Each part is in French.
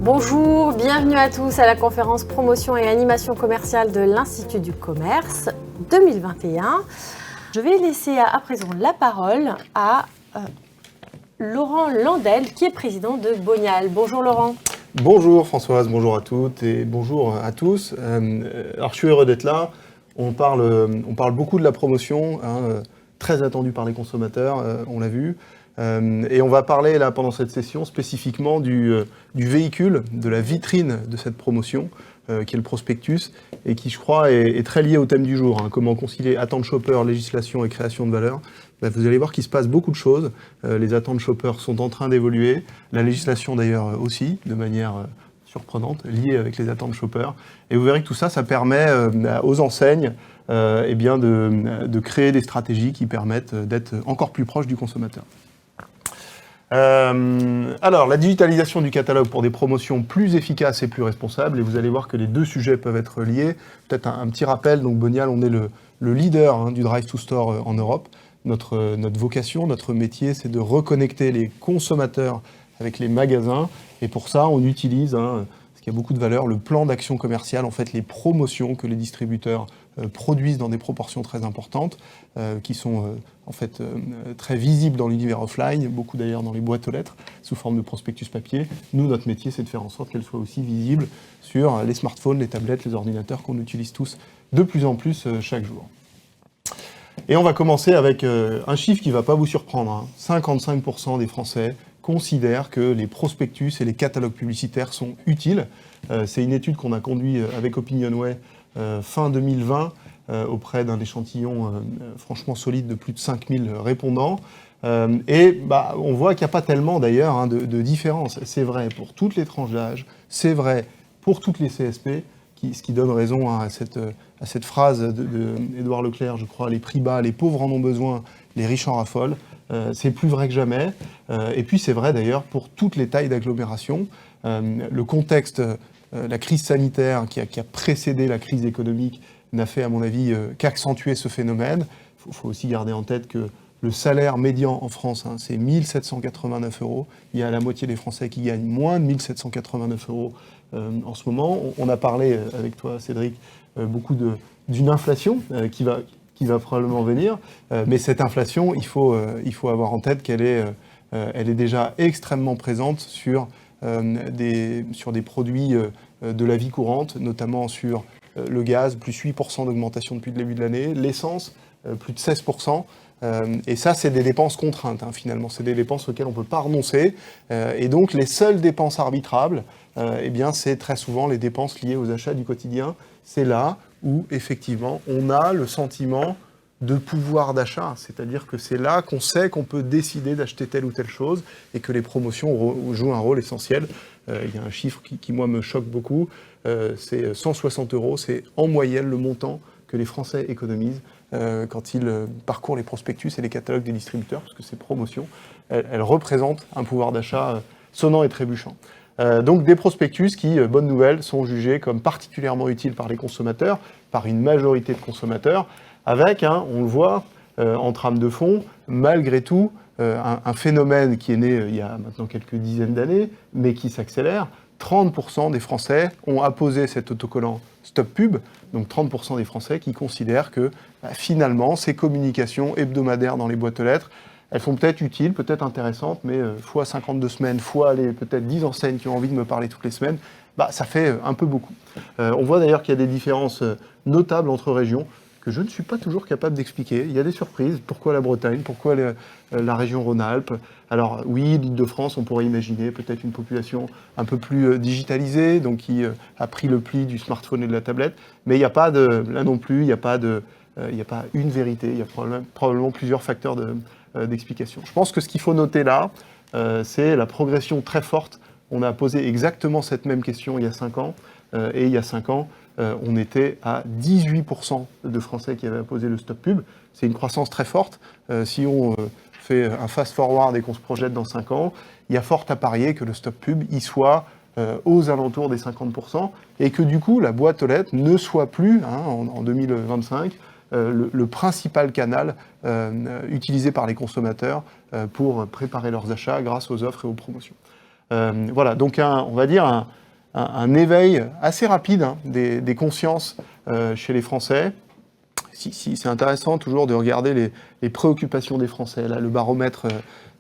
Bonjour, bienvenue à tous à la conférence Promotion et Animation Commerciale de l'Institut du Commerce 2021. Je vais laisser à présent la parole à Laurent Landel, qui est président de Bonial. Bonjour Laurent. Bonjour Françoise, bonjour à toutes et bonjour à tous. Alors je suis heureux d'être là. On parle beaucoup de la promotion, très attendue par les consommateurs, on l'a vu. Et on va parler là pendant cette session spécifiquement du véhicule, de la vitrine de cette promotion, qui est le prospectus, et qui je crois est très lié au thème du jour. Comment concilier attente shopper, législation et création de valeur. Vous allez voir qu'il se passe beaucoup de choses. Les attentes shopper sont en train d'évoluer. La législation d'ailleurs aussi, de manière surprenante, liée avec les attentes shopper. Et vous verrez que tout ça, ça permet aux enseignes de créer des stratégies qui permettent d'être encore plus proches du consommateur. Alors, la digitalisation du catalogue pour des promotions plus efficaces et plus responsables, et vous allez voir que les deux sujets peuvent être liés. Peut-être un petit rappel, donc Bonial, on est le leader du Drive to Store en Europe. Notre vocation, notre métier, c'est de reconnecter les consommateurs avec les magasins, et pour ça, on utilise, parce qu'il y a beaucoup de valeur, le plan d'action commerciale, en fait, les promotions que les distributeurs produisent dans des proportions très importantes, qui sont en fait très visibles dans l'univers offline, beaucoup d'ailleurs dans les boîtes aux lettres, sous forme de prospectus papier. Nous, notre métier, c'est de faire en sorte qu'elles soient aussi visibles sur les smartphones, les tablettes, les ordinateurs qu'on utilise tous de plus en plus chaque jour. Et on va commencer avec un chiffre qui ne va pas vous surprendre. 55% des Français considèrent que les prospectus et les catalogues publicitaires sont utiles. C'est une étude qu'on a conduite avec Opinionway fin 2020 auprès d'un échantillon franchement solide de plus de 5000 répondants. On voit qu'il n'y a pas tellement d'ailleurs de différence. C'est vrai pour toutes les tranches d'âge, c'est vrai pour toutes les CSP, ce qui donne raison à cette phrase d'Édouard Leclerc, je crois, les prix bas, les pauvres en ont besoin, les riches en raffolent. C'est plus vrai que jamais. Et puis c'est vrai d'ailleurs pour toutes les tailles d'agglomération. Le contexte, la crise sanitaire qui a précédé la crise économique n'a fait, à mon avis, qu'accentuer ce phénomène. Il faut aussi garder en tête que le salaire médian en France, c'est 1 789 €. Il y a la moitié des Français qui gagnent moins de 1 789 € en ce moment. On a parlé avec toi, Cédric, beaucoup d'une inflation qui va probablement venir. Mais cette inflation, il faut avoir en tête qu'elle est déjà extrêmement présente sur des produits de la vie courante, notamment sur le gaz, plus 8% d'augmentation depuis le début de l'année, l'essence, plus de 16%. Et ça, c'est des dépenses contraintes, finalement. C'est des dépenses auxquelles on ne peut pas renoncer. Et donc, les seules dépenses arbitrables, c'est très souvent les dépenses liées aux achats du quotidien. C'est là où, effectivement, on a le sentiment de pouvoir d'achat. C'est-à-dire que c'est là qu'on sait qu'on peut décider d'acheter telle ou telle chose et que les promotions jouent un rôle essentiel. Il y a un chiffre qui moi, me choque beaucoup. C'est 160 €. C'est en moyenne le montant que les Français économisent quand ils parcourent les prospectus et les catalogues des distributeurs, parce que ces promotions, elles représentent un pouvoir d'achat sonnant et trébuchant. Donc des prospectus qui, bonne nouvelle, sont jugés comme particulièrement utiles par les consommateurs, par une majorité de consommateurs, avec, on le voit, en trame de fond, malgré tout, un phénomène qui est né il y a maintenant quelques dizaines d'années, mais qui s'accélère. 30% des Français ont apposé cet autocollant Stop Pub, donc 30% des Français qui considèrent que finalement, ces communications hebdomadaires dans les boîtes aux lettres, elles sont peut-être utiles, peut-être intéressantes, mais fois 52 semaines, fois peut-être 10 enseignes qui ont envie de me parler toutes les semaines, ça fait un peu beaucoup. On voit d'ailleurs qu'il y a des différences notables entre régions, que je ne suis pas toujours capable d'expliquer. Il y a des surprises. Pourquoi la Bretagne? Pourquoi la région Rhône-Alpes? Alors oui, l'Île-de-France, on pourrait imaginer peut-être une population un peu plus digitalisée, donc qui a pris le pli du smartphone et de la tablette. Mais il n'y a pas là non plus, il n'y a pas une vérité. Il y a probablement plusieurs facteurs d'explication. Je pense que ce qu'il faut noter là, c'est la progression très forte. On a posé exactement cette même question il y a 5 ans. Et il y a 5 ans, on était à 18% de Français qui avaient apposé le Stop Pub. C'est une croissance très forte. Si on fait un fast-forward et qu'on se projette dans 5 ans, il y a fort à parier que le Stop Pub y soit aux alentours des 50%, et que du coup, la boîte aux lettres ne soit plus, en 2025, le principal canal utilisé par les consommateurs pour préparer leurs achats grâce aux offres et aux promotions. Voilà, donc on va dire un éveil assez rapide des consciences chez les Français. Si c'est intéressant toujours de regarder les préoccupations des Français. Là, le baromètre,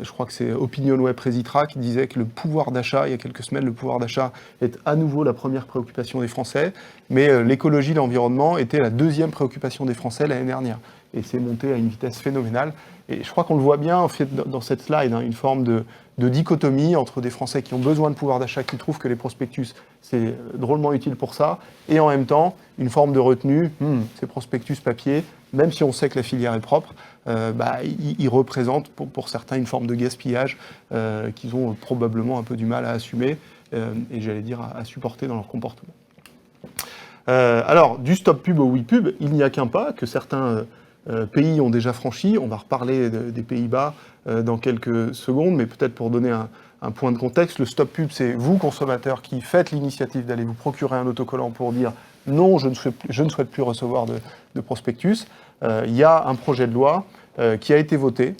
je crois que c'est OpinionWay Presitra qui disait que le pouvoir d'achat, il y a quelques semaines, le pouvoir d'achat est à nouveau la première préoccupation des Français, mais l'écologie, l'environnement était la deuxième préoccupation des Français l'année dernière. Et c'est monté à une vitesse phénoménale. Et je crois qu'on le voit bien en fait, dans cette slide, une forme de dichotomie entre des Français qui ont besoin de pouvoir d'achat, qui trouvent que les prospectus, c'est drôlement utile pour ça, et en même temps, une forme de retenue, ces prospectus papier, même si on sait que la filière est propre, ils représentent pour certains une forme de gaspillage qu'ils ont probablement un peu du mal à assumer, et j'allais dire à supporter dans leur comportement. Alors, du stop pub au oui pub, il n'y a qu'un pas que certains pays ont déjà franchi. On va reparler des Pays-Bas dans quelques secondes, mais peut-être pour donner un point de contexte, le stop pub, c'est vous, consommateurs, qui faites l'initiative d'aller vous procurer un autocollant pour dire non, je ne souhaite plus recevoir de prospectus. Il y a un projet de loi qui a été voté,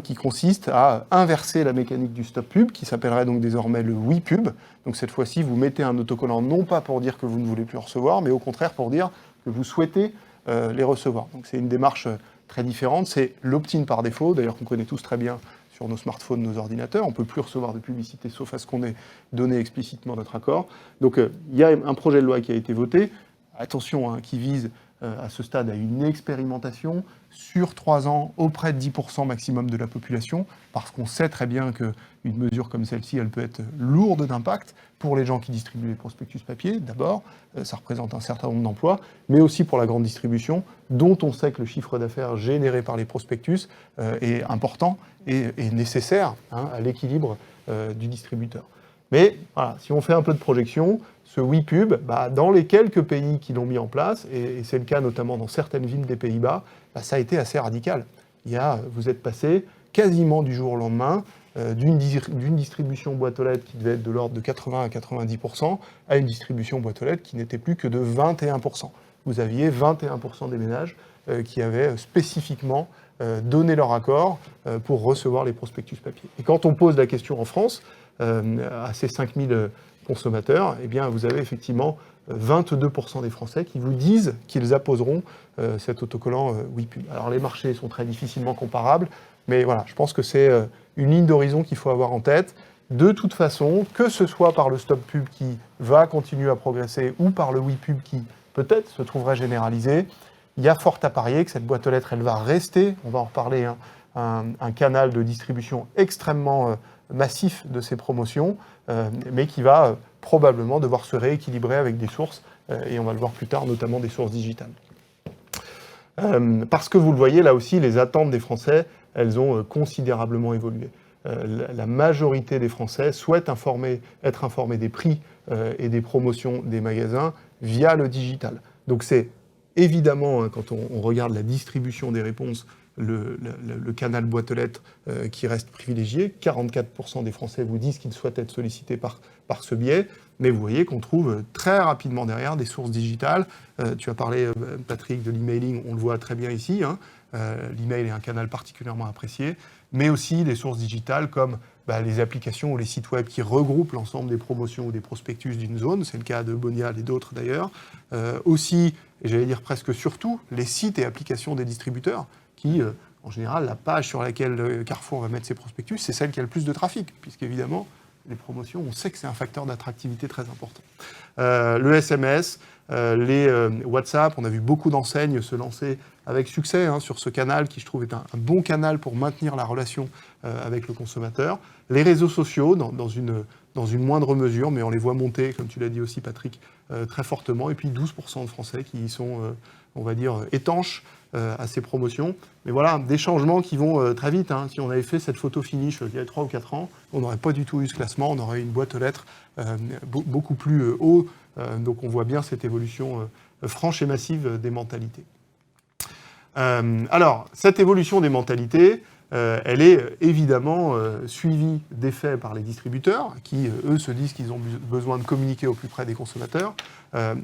qui consiste à inverser la mécanique du stop pub, qui s'appellerait donc désormais le oui pub. Donc cette fois-ci, vous mettez un autocollant non pas pour dire que vous ne voulez plus recevoir, mais au contraire pour dire que vous souhaitez les recevoir. Donc c'est une démarche très différente, c'est l'opt-in par défaut, d'ailleurs qu'on connaît tous très bien sur nos smartphones, nos ordinateurs. On ne peut plus recevoir de publicité sauf à ce qu'on ait donné explicitement notre accord. Donc il y a un projet de loi qui a été voté, attention, qui vise à ce stade à une expérimentation sur 3 ans auprès de 10% maximum de la population, parce qu'on sait très bien qu'une mesure comme celle-ci, elle peut être lourde d'impact pour les gens qui distribuent les prospectus papier, d'abord, ça représente un certain nombre d'emplois, mais aussi pour la grande distribution, dont on sait que le chiffre d'affaires généré par les prospectus est important et nécessaire à l'équilibre du distributeur. Mais voilà, si on fait un peu de projection, ce oui pub, dans les quelques pays qui l'ont mis en place, et c'est le cas notamment dans certaines villes des Pays-Bas, ça a été assez radical. Vous êtes passé quasiment du jour au lendemain d'une distribution boîte aux lettres qui devait être de l'ordre de 80 à 90% à une distribution boîte aux lettres qui n'était plus que de 21%. Vous aviez 21% des ménages qui avaient spécifiquement donné leur accord pour recevoir les prospectus papier. Et quand on pose la question en France, à ces 5000 consommateurs, eh bien, vous avez effectivement 22% des Français qui vous disent qu'ils apposeront cet autocollant oui pub. Alors les marchés sont très difficilement comparables, mais voilà, je pense que c'est une ligne d'horizon qu'il faut avoir en tête. De toute façon, que ce soit par le stop pub qui va continuer à progresser ou par le oui pub qui peut-être se trouverait généralisé, il y a fort à parier que cette boîte aux lettres, elle va rester, on va en reparler, un canal de distribution extrêmement massif de ces promotions, mais qui va probablement devoir se rééquilibrer avec des sources, et on va le voir plus tard, notamment des sources digitales. Parce que vous le voyez, là aussi, les attentes des Français, elles ont considérablement évolué. La majorité des Français souhaitent être informés des prix et des promotions des magasins via le digital. Donc c'est évidemment, quand on regarde la distribution des réponses, le canal boîte aux lettres qui reste privilégié. 44% des Français vous disent qu'ils souhaitent être sollicités par ce biais, mais vous voyez qu'on trouve très rapidement derrière des sources digitales. Tu as parlé, Patrick, de l'emailing, on le voit très bien ici. L'email est un canal particulièrement apprécié, mais aussi des sources digitales comme les applications ou les sites web qui regroupent l'ensemble des promotions ou des prospectus d'une zone. C'est le cas de Bonial et d'autres d'ailleurs. Aussi, et j'allais dire presque surtout, les sites et applications des distributeurs qui, en général, la page sur laquelle Carrefour va mettre ses prospectus, c'est celle qui a le plus de trafic, puisqu'évidemment, les promotions, on sait que c'est un facteur d'attractivité très important. Le SMS, les WhatsApp, on a vu beaucoup d'enseignes se lancer avec succès sur ce canal qui, je trouve, est un bon canal pour maintenir la relation avec le consommateur. Les réseaux sociaux, dans une moindre mesure, mais on les voit monter, comme tu l'as dit aussi, Patrick, très fortement. Et puis 12% de Français qui sont, on va dire, étanches à ces promotions. Mais voilà, des changements qui vont très vite. Si on avait fait cette photo finish il y a 3 ou 4 ans, on n'aurait pas du tout eu ce classement, on aurait eu une boîte aux lettres beaucoup plus haut. Donc on voit bien cette évolution franche et massive des mentalités. Alors, cette évolution des mentalités, elle est évidemment suivie d'effets par les distributeurs, qui, eux, se disent qu'ils ont besoin de communiquer au plus près des consommateurs.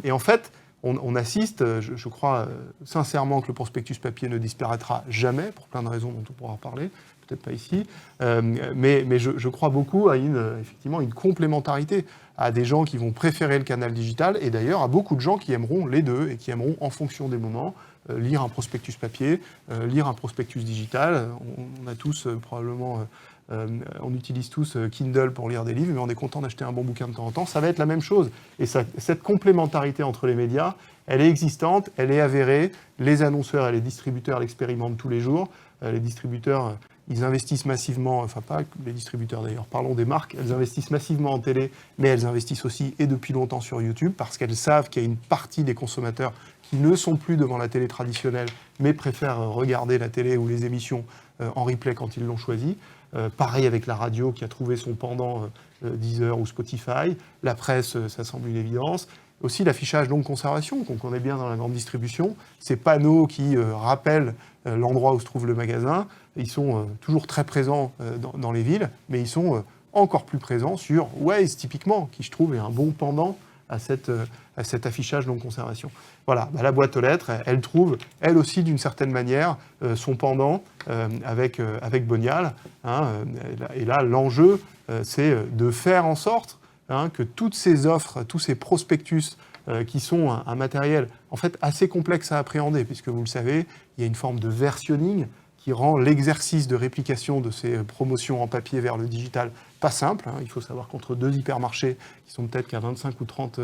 Et en fait, on assiste, je crois sincèrement que le prospectus papier ne disparaîtra jamais, pour plein de raisons dont on pourra en parler, peut-être pas ici, mais je crois beaucoup à effectivement une complémentarité, à des gens qui vont préférer le canal digital, et d'ailleurs à beaucoup de gens qui aimeront les deux, et qui aimeront, en fonction des moments, lire un prospectus papier, lire un prospectus digital. On a tous probablement... on utilise tous Kindle pour lire des livres, mais on est content d'acheter un bon bouquin de temps en temps. Ça va être la même chose. Et cette complémentarité entre les médias, elle est existante, elle est avérée. Les annonceurs et les distributeurs l'expérimentent tous les jours. Les distributeurs, ils investissent massivement, enfin pas les distributeurs d'ailleurs, parlons des marques, elles investissent massivement en télé, mais elles investissent aussi et depuis longtemps sur YouTube, parce qu'elles savent qu'il y a une partie des consommateurs qui ne sont plus devant la télé traditionnelle, mais préfèrent regarder la télé ou les émissions en replay quand ils l'ont choisi. Pareil avec la radio qui a trouvé son pendant Deezer ou Spotify. La presse, ça semble une évidence. Aussi l'affichage longue conservation, qu'on connaît bien dans la grande distribution. Ces panneaux qui rappellent l'endroit où se trouve le magasin, ils sont toujours très présents dans les villes, mais ils sont encore plus présents sur Waze, typiquement, qui je trouve est un bon pendant à cet affichage longue conservation. Voilà, la boîte aux lettres, elle trouve, elle aussi, d'une certaine manière, son pendant avec Bonial. Et là, l'enjeu, c'est de faire en sorte que toutes ces offres, tous ces prospectus qui sont un matériel en fait assez complexe à appréhender, puisque vous le savez, il y a une forme de versionning qui rend l'exercice de réplication de ces promotions en papier vers le digital pas simple. Il faut savoir qu'entre deux hypermarchés qui sont peut-être qu'à 25 ou 30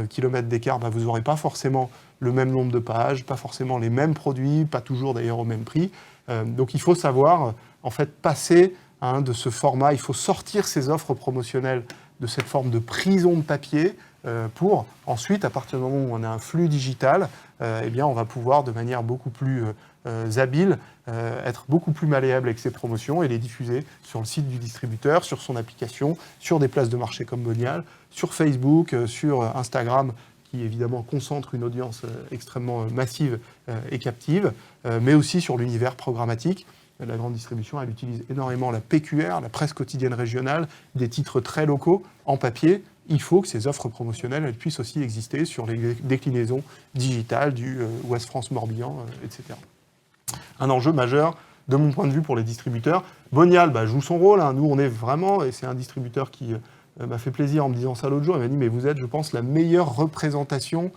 kilomètres d'écart, vous n'aurez pas forcément le même nombre de pages, pas forcément les mêmes produits, pas toujours d'ailleurs au même prix. Donc il faut savoir en fait passer de ce format, il faut sortir ces offres promotionnelles de cette forme de prison de papier pour ensuite, à partir du moment où on a un flux digital, on va pouvoir de manière beaucoup plus habile, être beaucoup plus malléable avec ces promotions et les diffuser sur le site du distributeur, sur son application, sur des places de marché comme Bonial, sur Facebook, sur Instagram, qui évidemment concentre une audience extrêmement massive et captive, mais aussi sur l'univers programmatique. La grande distribution, elle utilise énormément la PQR, la presse quotidienne régionale, des titres très locaux en papier. Il faut que ces offres promotionnelles elles puissent aussi exister sur les déclinaisons digitales du Ouest France Morbihan, etc. Un enjeu majeur, de mon point de vue, pour les distributeurs. Bonial joue son rôle. Nous, on est vraiment, et c'est un distributeur qui m'a fait plaisir en me disant ça l'autre jour, il m'a dit, mais vous êtes, je pense, la meilleure représentation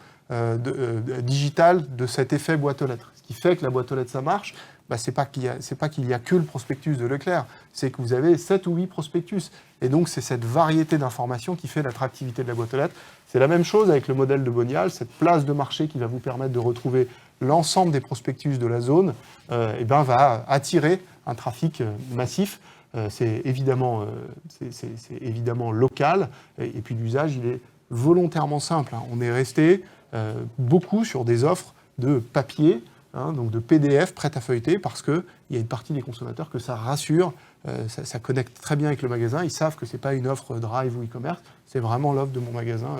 digitale de cet effet boîte aux lettres. Ce qui fait que la boîte aux lettres, ça marche, c'est pas qu'il y a que le prospectus de Leclerc, c'est que vous avez 7 ou 8 prospectus. Et donc, c'est cette variété d'informations qui fait l'attractivité de la boîte aux lettres. C'est la même chose avec le modèle de Bonial, cette place de marché qui va vous permettre de retrouver l'ensemble des prospectus de la zone, va attirer un trafic massif. C'est évidemment local, et puis l'usage, il est volontairement simple. On est resté beaucoup sur des offres de papier, donc de PDF prêt à feuilleter, parce qu'il y a une partie des consommateurs que ça rassure, ça connecte très bien avec le magasin, ils savent que ce n'est pas une offre Drive ou e-commerce, c'est vraiment l'offre de mon magasin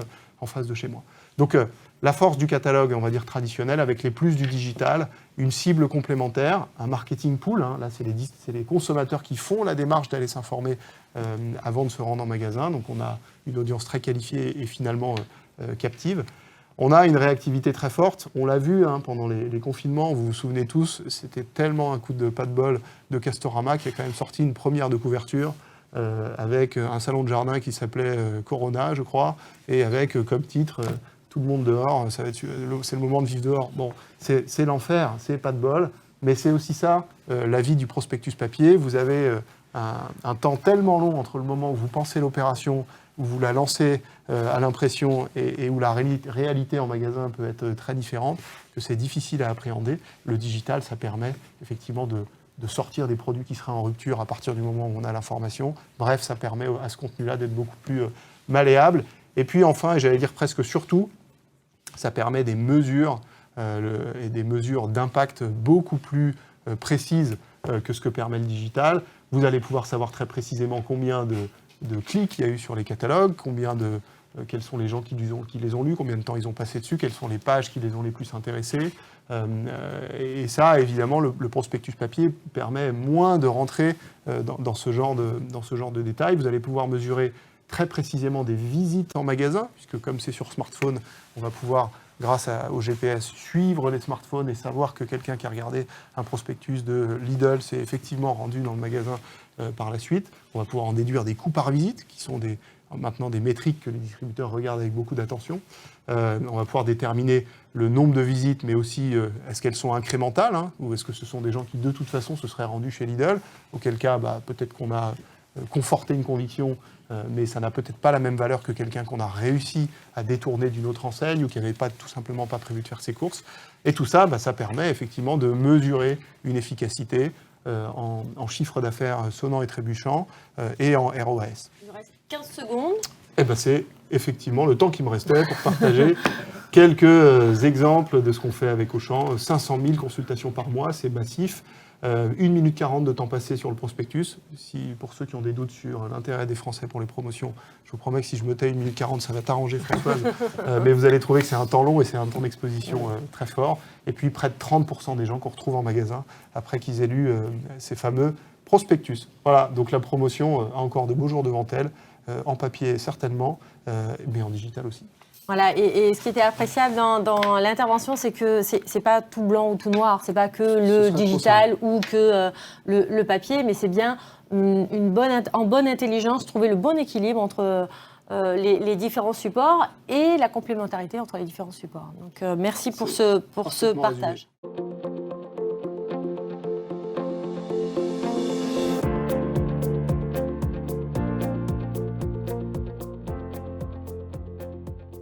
en face de chez moi. Donc la force du catalogue, on va dire traditionnel, avec les plus du digital, une cible complémentaire, un marketing pool, là c'est les consommateurs qui font la démarche d'aller s'informer avant de se rendre en magasin, donc on a une audience très qualifiée et finalement captive. On a une réactivité très forte, on l'a vu pendant les confinements, vous vous souvenez tous, c'était tellement un coup de pas de bol de Castorama qui a quand même sorti une première de couverture avec un salon de jardin qui s'appelait Corona, je crois, et avec comme titre tout le monde dehors, c'est le moment de vivre dehors. Bon, c'est l'enfer, c'est pas de bol, mais c'est aussi ça, la vie du prospectus papier. Vous avez un temps tellement long entre le moment où vous pensez l'opération, où vous la lancez à l'impression et où la réalité en magasin peut être très différente, que c'est difficile à appréhender. Le digital, ça permet effectivement de sortir des produits qui seraient en rupture à partir du moment où on a l'information. Bref, ça permet à ce contenu-là d'être beaucoup plus malléable. Et puis enfin, et j'allais dire presque surtout, ça permet des mesures et des mesures d'impact beaucoup plus précises que ce que permet le digital. Vous allez pouvoir savoir très précisément combien de clics il y a eu sur les catalogues, quels sont les gens qui les ont lus, combien de temps ils ont passé dessus, quelles sont les pages qui les ont les plus intéressés. Et ça, évidemment, le prospectus papier permet moins de rentrer dans ce genre de détails. Vous allez pouvoir mesurer très précisément des visites en magasin, puisque comme c'est sur smartphone, on va pouvoir grâce au GPS, suivre les smartphones et savoir que quelqu'un qui a regardé un prospectus de Lidl s'est effectivement rendu dans le magasin par la suite. On va pouvoir en déduire des coûts par visite, qui sont maintenant des métriques que les distributeurs regardent avec beaucoup d'attention. On va pouvoir déterminer le nombre de visites, mais aussi est-ce qu'elles sont incrémentales, hein, ou est-ce que ce sont des gens qui de toute façon se seraient rendus chez Lidl, auquel cas peut-être qu'on a conforté une conviction, mais ça n'a peut-être pas la même valeur que quelqu'un qu'on a réussi à détourner d'une autre enseigne ou qui n'avait tout simplement pas prévu de faire ses courses. Et tout ça, ça permet effectivement de mesurer une efficacité en chiffre d'affaires sonnant et trébuchant et en ROAS. Il nous reste 15 secondes. C'est effectivement le temps qui me restait pour partager quelques exemples de ce qu'on fait avec Auchan. 500 000 consultations par mois, c'est massif. 1 minute 40 de temps passé sur le prospectus. Pour ceux qui ont des doutes sur l'intérêt des Français pour les promotions, je vous promets que si je me tais 1 minute 40, ça va t'arranger, Françoise. Mais vous allez trouver que c'est un temps long et c'est un temps d'exposition très fort. Et puis près de 30% des gens qu'on retrouve en magasin après qu'ils aient lu ces fameux prospectus. Voilà, donc la promotion a encore de beaux jours devant elle, en papier certainement, mais en digital aussi. Voilà, et ce qui était appréciable dans l'intervention, c'est que c'est pas tout blanc ou tout noir, c'est pas que le digital ou que le papier, mais c'est bien en bonne intelligence, trouver le bon équilibre entre les différents supports et la complémentarité entre les différents supports. Donc merci pour ce partage.